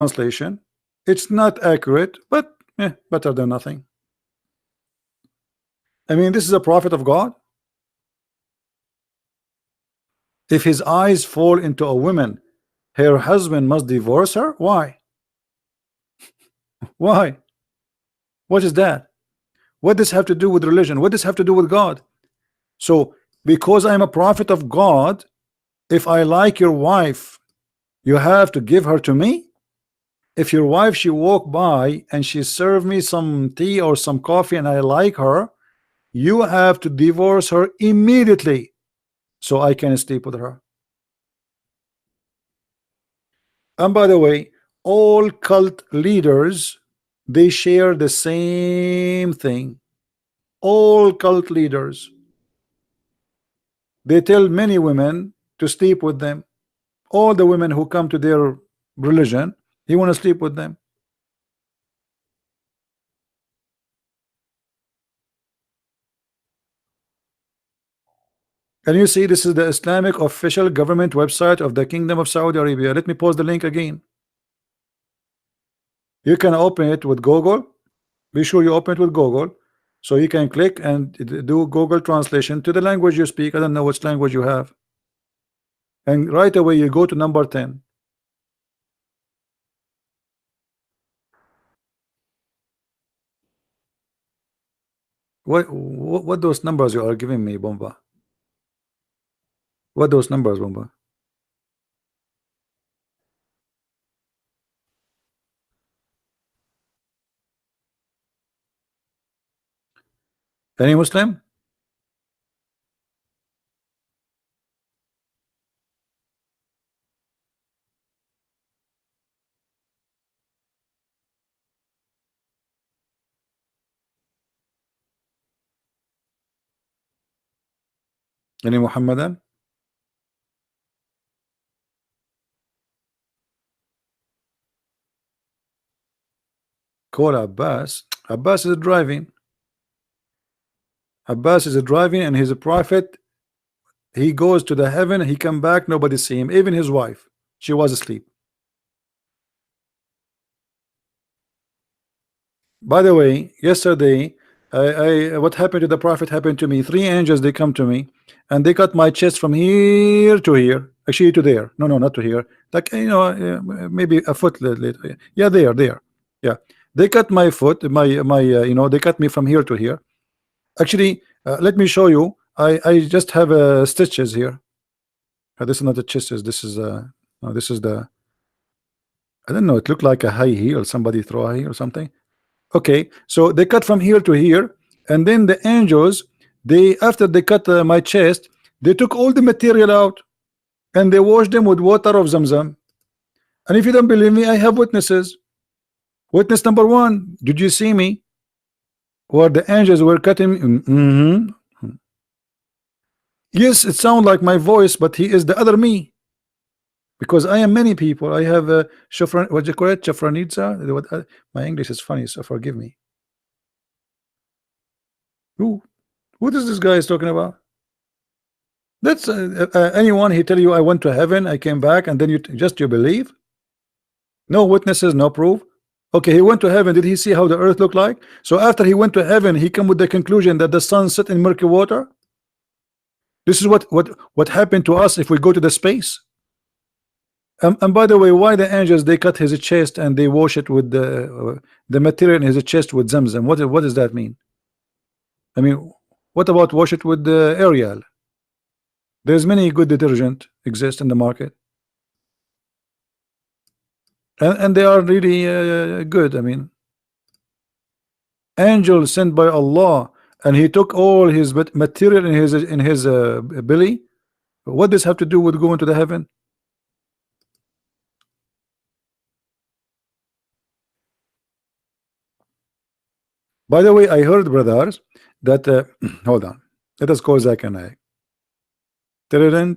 translation. It's not accurate, but better than nothing. I mean, this is a prophet of God. If his eyes fall into a woman, her husband must divorce her. Why? Why? What is that? What does this have to do with religion? What does this have to do with God? So because I'm a prophet of God, if I like your wife, you have to give her to me? If your wife, she walk by and she serve me some tea or some coffee and I like her, you have to divorce her immediately so I can sleep with her. And by the way, all cult leaders, they share the same thing. All cult leaders, they tell many women to sleep with them. All the women who come to their religion, he want to sleep with them. And you see, this is the Islamic official government website of the Kingdom of Saudi Arabia. Let me post the link again. You can open it with Google. Be sure you open it with Google, so you can click and do Google translation to the language you speak. I don't know which language you have, and right away you go to number 10. What those numbers you are giving me, Bomba? What those numbers, Bomba? Any Muslim? Any Muhammadan? Call Abbas. Abbas is driving. Abbas is driving and he's a prophet. He goes to the heaven, he come back, nobody see him, even his wife, she was asleep. By the way, yesterday what happened to the prophet happened to me. 3 angels, they come to me and they cut my chest from here to here, actually to there. No, not to here, like, you know, maybe a foot later. Yeah, there. Yeah, they cut my foot, my you know, they cut me from here to here. Actually, let me show you. I just have stitches here. This is not the stitches. This is no, this is the, I don't know. It looked like a high heel. Somebody throw a heel or something. Okay, so they cut from here to here, and then the angels, they, after they cut my chest, they took all the material out and they washed them with water of Zamzam. And if you don't believe me, I have witnesses. Witness number 1, did you see me where the angels were cutting? Yes, it sounds like my voice, but he is the other me, because I am many people. I have a Shafran, what you call it, Shafranitza. My English is funny, so forgive me. What is this guy is talking about? That's anyone. He tell you I went to heaven, I came back, and then you believe? No witnesses, no proof. Okay, he went to heaven. Did he see how the earth looked like? So after he went to heaven, he come with the conclusion that the sun set in murky water. This is what happened to us if we go to the space. And by the way, why the angels, they cut his chest and they wash it with the material in his chest with Zamzam? What does that mean? I mean, what about wash it with the Ariel? There's many good detergent exist in the market, and they are really good. I mean, angel sent by Allah, and he took all his material in his belly. What does have to do with going to the heaven? By the way, I heard, brothers, that hold on, let us call Zach and I. Clifton,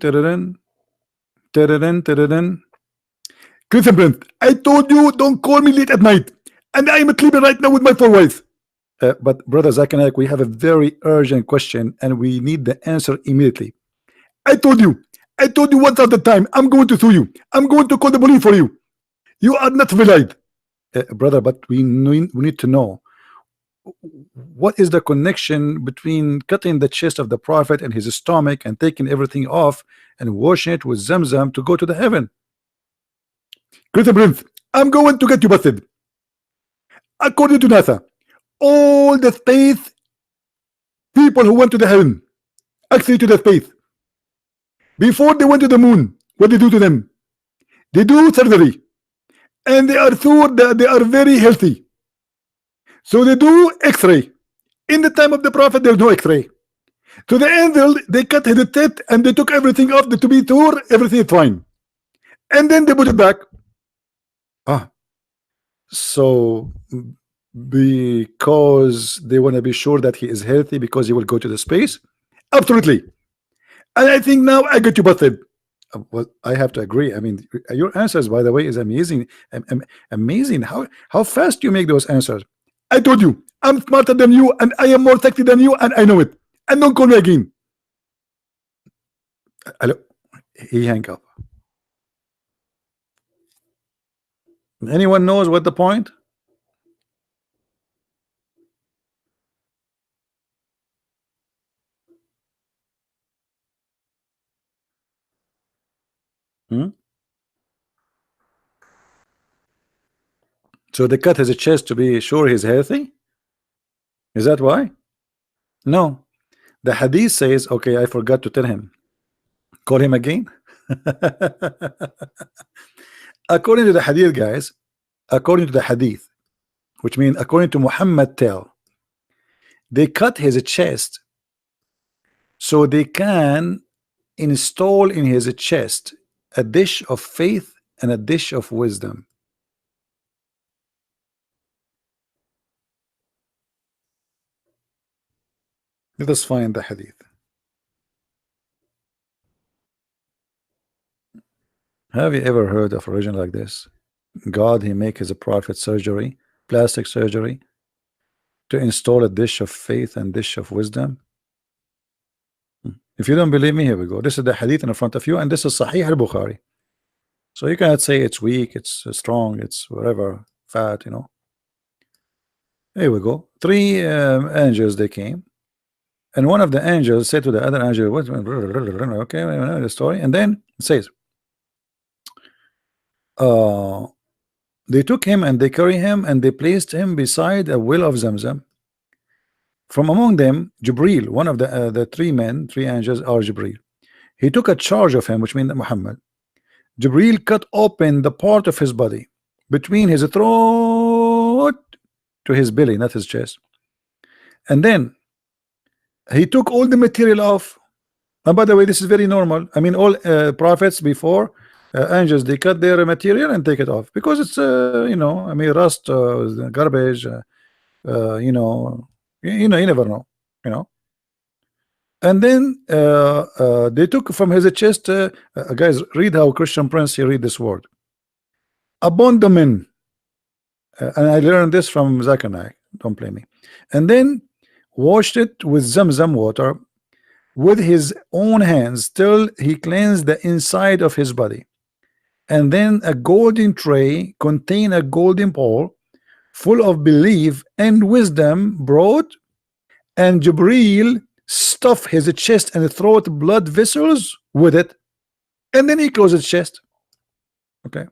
I told you don't call me late at night, and I am sleeping right now with my 4 wives. But brother Zach and I, we have a very urgent question, and we need the answer immediately. I told you once at the time, I'm going to sue you. I'm going to call the police for you. You are not valid, brother. But we need to know what is the connection between cutting the chest of the prophet and his stomach and taking everything off and washing it with Zamzam to go to the heaven. Greater Prince, I'm going to get you busted. According to NASA, all the space people who went to the heaven, actually to the space, before they went to the moon, what they do to them? They do surgery, and they are sure that they are very healthy. So they do X-ray. In the time of the prophet, there's no X-ray. To the angel, they cut his teeth and they took everything off to be sure everything is fine, and then they put it back. So because they want to be sure that he is healthy because he will go to the space, absolutely. And I think now I got you busted. Well, I have to agree. I mean, your answers, by the way, is amazing. Amazing how fast you make those answers. I told you I'm smarter than you, and I am more sexy than you, and I know it. And don't call me again. Hello. He hang up. Anyone knows what the point? So they cut his chest to be sure he's healthy? Is that why? No. The hadith says, okay, I forgot to tell him. Call him again? According to the hadith, guys, according to the hadith, which means according to Muhammad tell, they cut his chest so they can install in his chest a dish of faith and a dish of wisdom. Let us find the hadith. Have you ever heard of a religion like this? God, he make his prophet surgery, plastic surgery, to install a dish of faith and dish of wisdom. If you don't believe me, here we go. This is the hadith in front of you, and this is Sahih al-Bukhari. So you cannot say it's weak, it's strong, it's whatever, fat, you know. Here we go. Three angels, they came, and one of the angels said to the other angel, what? Okay, the story, and then it says, they took him and they carried him and they placed him beside a well of Zamzam. From among them, Jibril, one of the three angels are Jibril. He took a charge of him, which means Muhammad. Jibril cut open the part of his body between his throat to his belly, not his chest. And then he took all the material off. And by the way, this is very normal. I mean, all prophets before, angels, they cut their material and take it off because it's you know, I mean, rust, garbage, you know, you never know, you know. And then they took from his chest, guys, read how Christian Prince he read this word, abandonment, and I learned this from Zakanai, don't blame me. And then washed it with Zamzam water with his own hands till he cleansed the inside of his body. And then a golden tray contained a golden bowl full of belief and wisdom brought, and Jibril stuffed his chest and throat blood vessels with it, and then he closed his chest. Okay.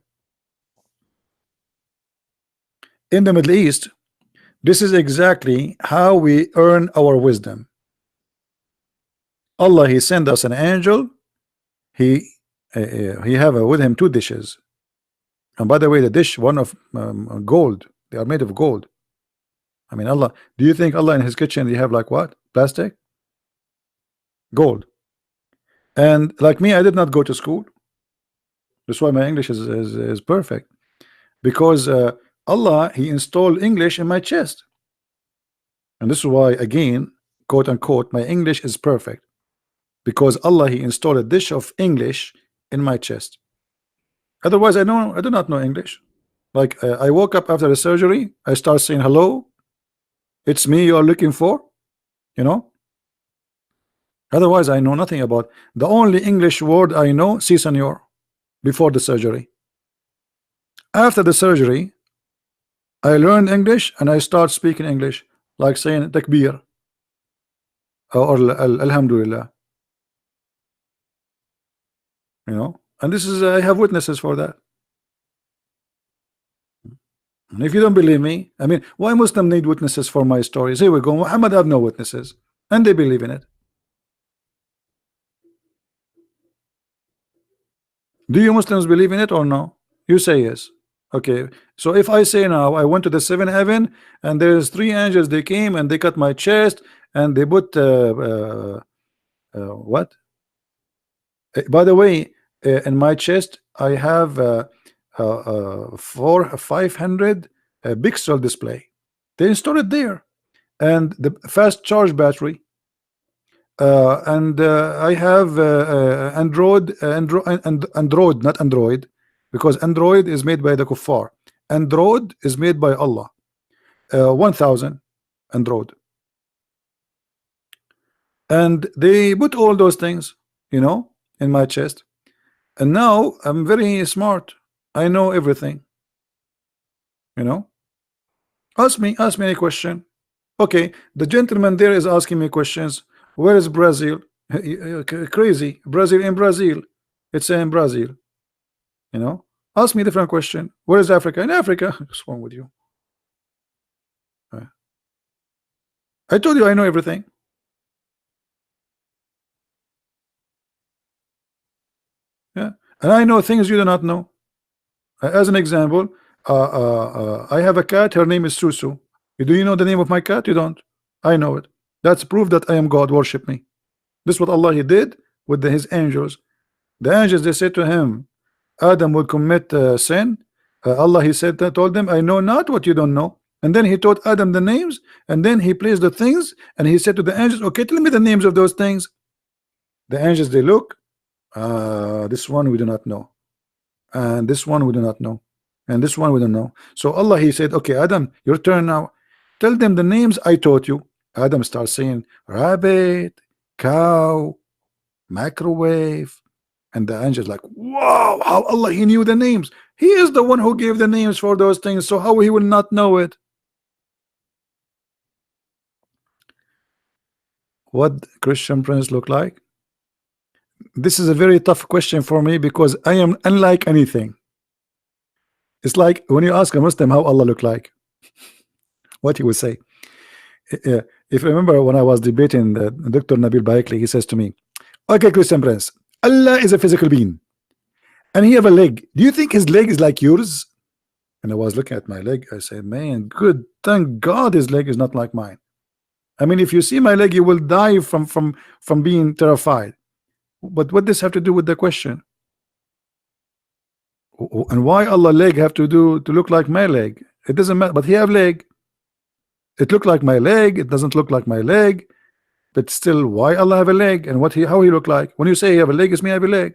In the Middle East, this is exactly how we earn our wisdom. Allah, he sent us an angel. He have with him two dishes, and by the way, the dish one of gold. They are made of gold. I mean, Allah, do you think Allah in his kitchen they have like what? Plastic? Gold. And like me, I did not go to school. That's why my English is perfect, because Allah, he installed English in my chest, and this is why, again, quote unquote, my English is perfect, because Allah, he installed a dish of English in my chest. Otherwise, I do not know English. Like I woke up after the surgery, I start saying hello, it's me you are looking for, you know. Otherwise, I know nothing about. The only English word I know, si senor, before the surgery. after the surgery, I learned English and I start speaking English, like saying takbir or alhamdulillah, you know. And this is I have witnesses for that. And if you don't believe me, I mean, why Muslim need witnesses for my stories? Here we go. Muhammad have no witnesses, and they believe in it. Do you Muslims believe in it or no? You say yes. Okay. So if I say now I went to the seventh heaven and there's three angels, they came and they cut my chest and they put what? By the way, in my chest I have 500 pixel display. They installed it there, and the fast charge battery. And I have Android, not Android, because Android is made by the kuffar. Android is made by Allah. 1000 Android, and they put all those things, you know, in my chest. And now I'm very smart. I know everything. You know, ask me any question. Okay, the gentleman there is asking me questions. Where is Brazil? Crazy. Brazil in Brazil. It's in Brazil. You know, ask me a different question. Where is Africa? In Africa. What's wrong with you? I told you I know everything. Yeah, and I know things you do not know. As an example, I have a cat. Her name is Susu. Do you know the name of my cat? You don't. I know it. That's proof that I am God. Worship me. This is what Allah He did with His angels. The angels, they said to him, Adam will commit sin. Allah He said that, told them, I know not what you don't know. And then He taught Adam the names, and then He placed the things, and He said to the angels, okay, tell me the names of those things. The angels, they look, this one we do not know, and this one we do not know, and this one we don't know. So Allah He said, okay, Adam, your turn now. Tell them the names I taught you. Adam starts saying rabbit, cow, microwave, and the angels like, wow, how Allah He knew the names. He is the one who gave the names for those things, so how He will not know it? What Christian Prince look like? This is a very tough question for me because I am unlike anything. It's like when you ask a Muslim how Allah look like, what he would say. If you remember when I was debating Dr. Nabil Baikli, he says to me, okay, Christian Prince, Allah is a physical being and He have a leg. Do you think His leg is like yours? And I was looking at my leg. I said, man, good, thank God His leg is not like mine. I mean, if you see my leg, you will die from being terrified. But what does this have to do with the question? And why Allah leg have to look like my leg? It doesn't matter, but He have leg. It look like my leg, it doesn't look like my leg, but still, why Allah have a leg? And how He look like? When you say He have a leg, it's me have a leg.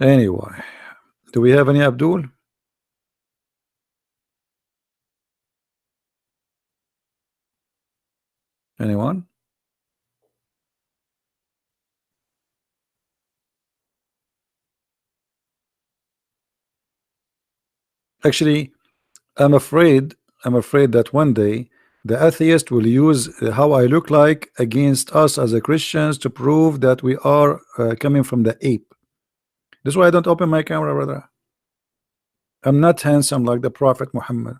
Anyway, do we have any Abdul? Anyone? Actually, I'm afraid that one day the atheist will use how I look like against us as a Christians to prove that we are coming from the ape. This is why I don't open my camera, brother. I'm not handsome like the Prophet Muhammad.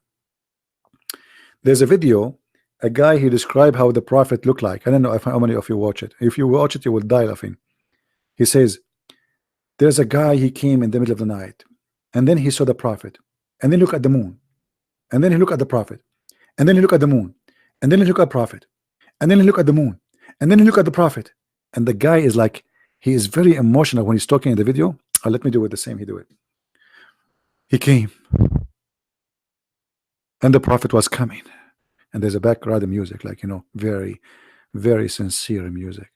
There's a video, a guy, he described how the Prophet looked like. I don't know how many of you watch it. If you watch it, you will die laughing. He says, there's a guy, he came in the middle of the night, and then he saw the Prophet, and then look at the moon, and then he looked at the Prophet, and then he looked at the moon, and then he looked at the Prophet, and then he looked at the moon, and then he looked at the Prophet. And the guy is like, he is very emotional when he's talking in the video. Let me do it the same. He do it. He came, and the Prophet was coming, and there's a background music, like, you know, very, very sincere music.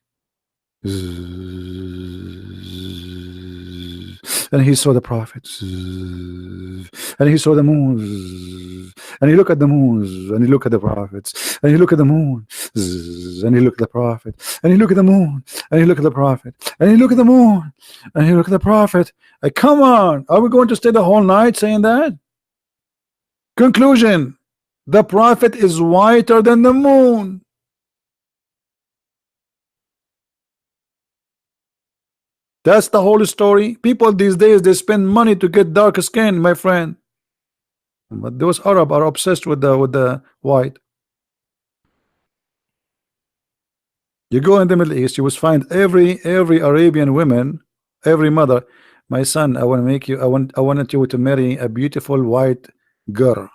and he saw the prophet, and he saw the moon, and he looked at the moon, and he looked at the prophets, and he looked at the moon, and he looked at the prophet, and he looked at the moon, and he looked at the prophet, and he looked at the moon, and he looked at the prophet. Come on, are we going to stay the whole night saying that? Conclusion: the prophet is whiter than the moon. That's the whole story. People these days, they spend money to get dark skin, my friend. But those Arab are obsessed with the white. You go in the Middle East, you will find every Arabian woman, every mother. My son, I want to make you. I wanted you to marry a beautiful white girl.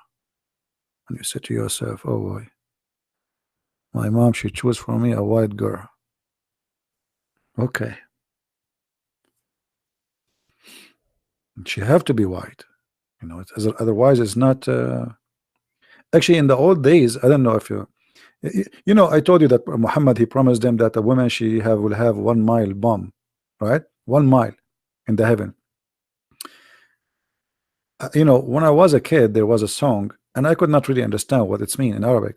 And you say to yourself, oh boy, my mom should choose for me a white girl. Okay, and she have to be white. You know, otherwise it's not. Actually, in the old days, I don't know if you know, I told you that Muhammad, he promised them that a woman she have will have 1 mile bomb, right? 1 mile in the heaven. You know, when I was a kid, there was a song, and I could not really understand what it's mean in Arabic,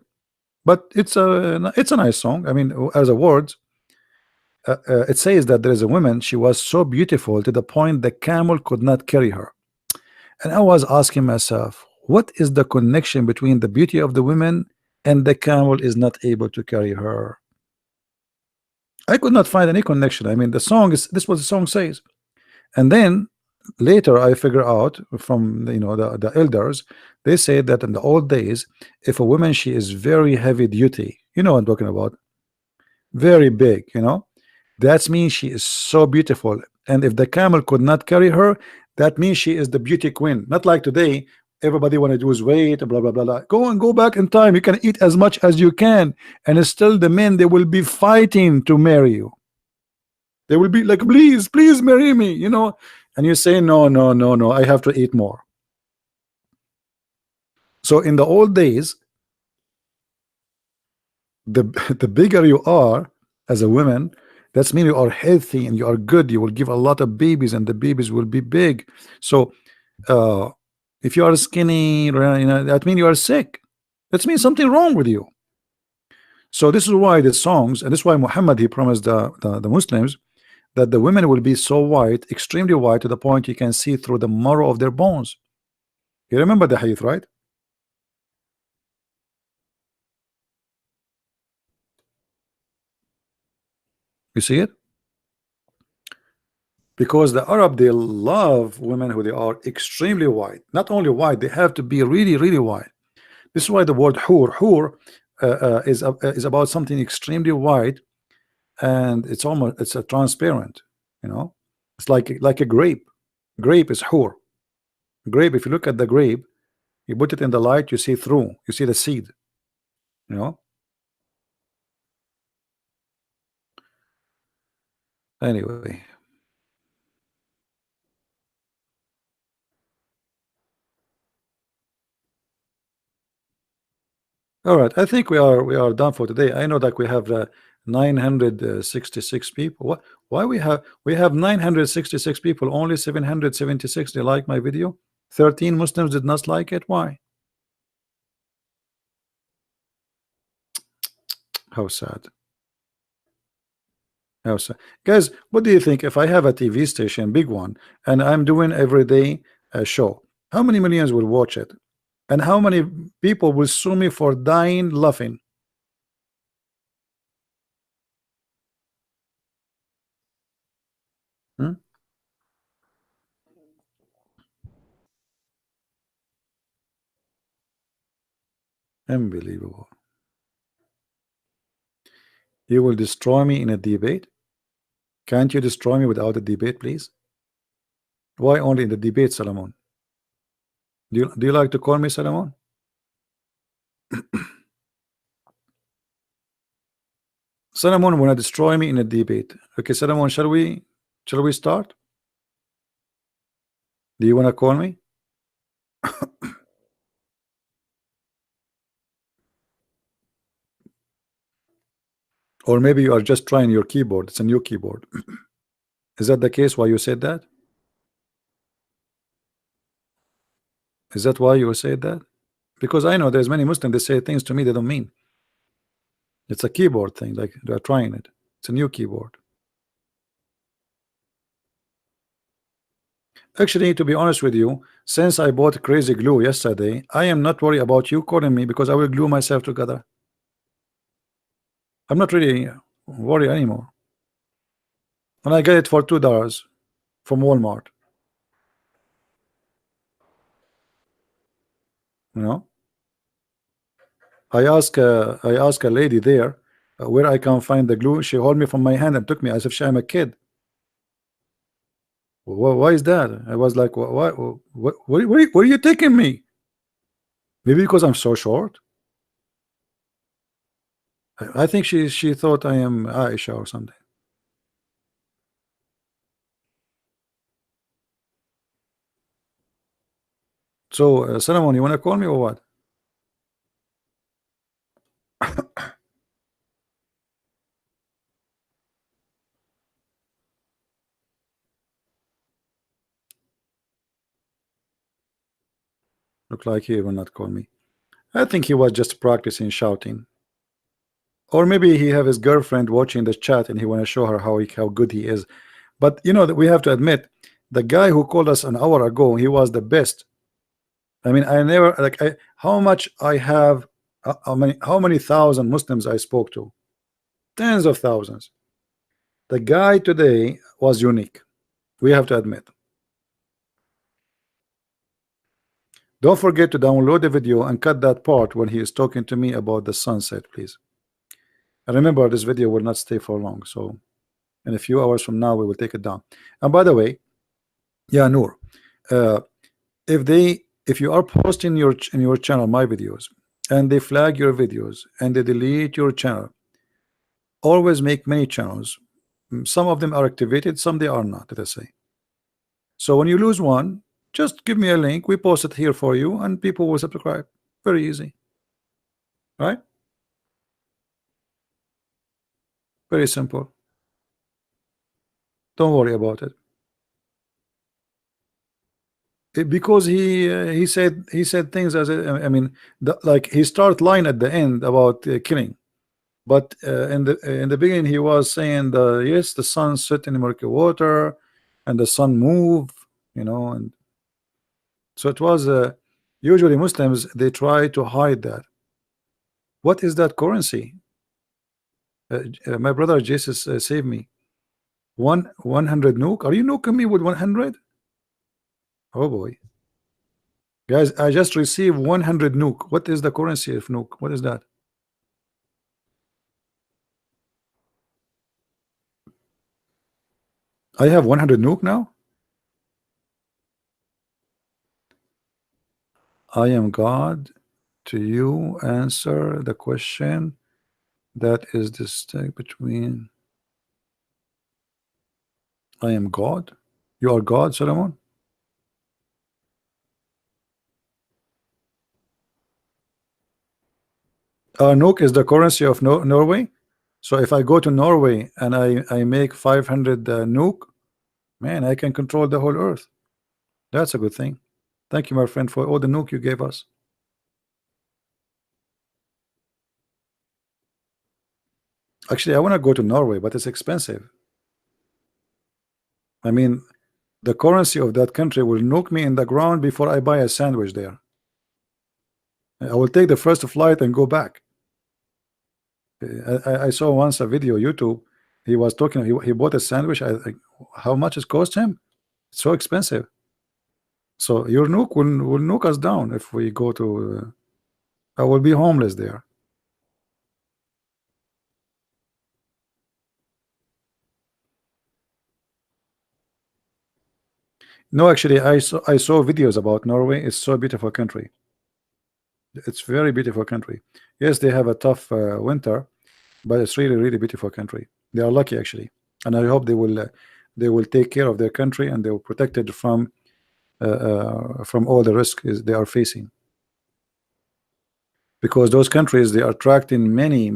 but it's a nice song. I mean, as a words, it says that there is a woman. She was so beautiful to the point the camel could not carry her. And I was asking myself, what is the connection between the beauty of the women and the camel is not able to carry her? I could not find any connection. I mean, the song is this, what the song says. And then later I figure out from the elders, they say that in the old days, if a woman, she is very heavy duty, you know what I'm talking about, very big, that means she is so beautiful. And if the camel could not carry her, that means she is the beauty queen. Not like today, everybody want to lose weight, blah blah blah blah. Go back in time. You can eat as much as you can, and still the men, they will be fighting to marry you. They will be like, please, please marry me, and you say, no, no, no, no, I have to eat more. So in the old days, the the bigger you are as a woman, that's mean you are healthy and you are good. You will give a lot of babies, and the babies will be big. So if you are skinny, that means you are sick. That means something wrong with you. So this is why the songs, and this is why Muhammad, he promised the Muslims that the women will be so white, extremely white, to the point you can see through the marrow of their bones. You remember the hadith, right? You see it? Because the Arab, they love women who they are extremely white. Not only white, they have to be really, really white. This is why the word hur is about something extremely white, and it's a transparent. It's like a grape. Grape is hur. Grape. If you look at the grape, you put it in the light, you see through. You see the seed. You know. Anyway. All right, I think we are done for today. I know that we have 966 people. Why we have 966 people? Only 776 they like my video. 13 Muslims did not like it. Why? How sad. How sad. Guys, what do you think if I have a TV station, big one, and I'm doing everyday show? How many millions will watch it? And how many people will sue me for dying laughing? Hmm? Unbelievable. You will destroy me in a debate? Can't you destroy me without a debate, please? Why only in the debate, Solomon? Do you like to call me Solomon? Solomon wanna destroy me in a debate. Okay, Solomon, shall we start? Do you wanna call me? Or maybe you are just trying your keyboard. It's a new keyboard. Is that the case why you said that? Is that why you say that? Because I know there's many Muslims, they say things to me they don't mean. It's a keyboard thing, like they're trying it. It's a new keyboard. Actually, to be honest with you, since I bought crazy glue yesterday, I am not worried about you calling me because I will glue myself together. I'm not really worried anymore. And I get it for $2 from Walmart. You know, I ask a lady there where I can find the glue. She held me from my hand and took me as if I'm a kid. Why is that? I was like, where are you taking me? Maybe because I'm so short. I think she thought I am Aisha or something. So Solomon, you want to call me or what? Look like he will not call me. I think he was just practicing shouting. Or maybe he have his girlfriend watching the chat and he want to show her how good he is. But you know that we have to admit, the guy who called us an hour ago, he was the best. I mean, I never like how much I have, how many thousand Muslims I spoke to, tens of thousands. The guy today was unique. We have to admit. Don't forget to download the video and cut that part when he is talking to me about the sunset, please. And remember, this video will not stay for long, so in a few hours from now we will take it down. And by the way, yeah, Noor, uh, if you are posting in your channel my videos and they flag your videos and they delete your channel, always make many channels. Some of them are activated, some they are not, let us say. So when you lose one, just give me a link, we post it here for you and people will subscribe. Very easy, right? Very simple. Don't worry about it. Because he said things as I mean, like he start line at the end about killing, but in the beginning he was saying yes, the sun set in the murky water and the sun move, you know, and so it was usually Muslims, they try to hide that. What is that currency? My brother Jesus saved me. 100 nuke. Are you nuking me with 100? Oh boy. Guys, I just received 100 nuke. What is the currency of nuke? What is that? I have 100 nuke now. I am God. To you answer the question. That is the stake between. I am God. You are God, Solomon. Nuke is the currency of Norway. So if I go to Norway and I make 500 nuke, man, I can control the whole earth. That's a good thing. Thank you, my friend, for all the nuke you gave us. Actually, I want to go to Norway, but it's expensive. I mean, the currency of that country will nuke me in the ground before I buy a sandwich there. I will take the first flight and go back. I saw once a video YouTube. He was talking. He bought a sandwich. How much it cost him? It's so expensive. So your nuke will nuke us down if we go to. I will be homeless there. No, actually, I saw videos about Norway. It's so beautiful country. It's very beautiful country. Yes, they have a tough winter, but it's really beautiful country. They are lucky actually, and I hope they will take care of their country and they will protect it from all the risk they are facing. Because those countries, they are attracting many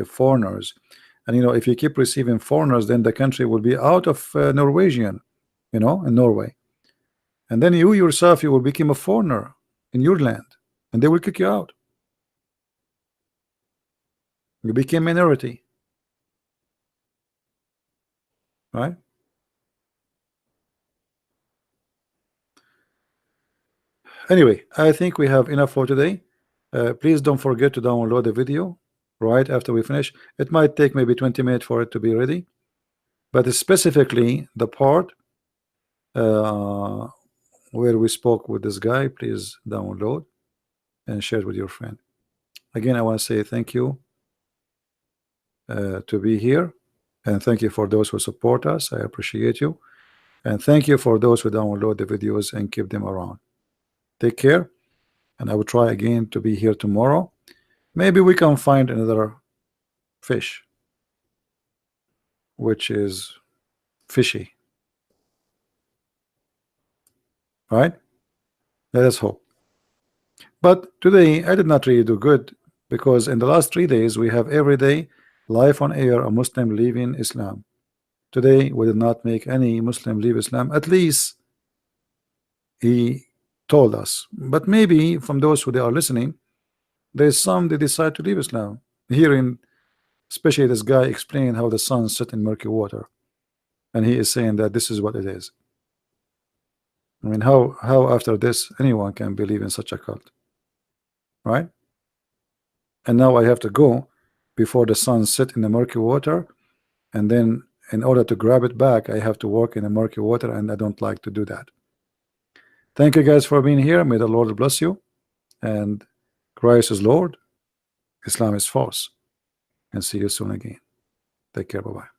foreigners, and you know, if you keep receiving foreigners, then the country will be out of Norwegian, you know, in Norway, and then you yourself, you will become a foreigner in your land, and they will kick you out. You became minority, right? Anyway, I think we have enough for today. Please don't forget to download the video right after we finish. It might take maybe 20 minutes for it to be ready, but specifically the part uh, where we spoke with this guy, please download and share it with your friend. Again, I want to say thank you to be here, and thank you for those who support us. I appreciate you, and thank you for those who download the videos and keep them around. Take care, and I will try again to be here tomorrow. Maybe we can find another fish which is fishy, right? Let us hope. But today I did not really do good, because in the last 3 days we have every day live on air a Muslim leaving Islam. Today we did not make any Muslim leave Islam. At least he told us, but maybe from those who they are listening, there's some they decide to leave Islam. Hearing especially this guy explain how the sun set in murky water, and he is saying that this is what it is. I mean, how after this anyone can believe in such a cult, right? And now I have to go before the sun set in the murky water, and then in order to grab it back I have to walk in the murky water, and I don't like to do that. Thank you guys for being here. May the Lord bless you, and Christ is Lord, Islam is false, and see you soon again. Take care. Bye-bye.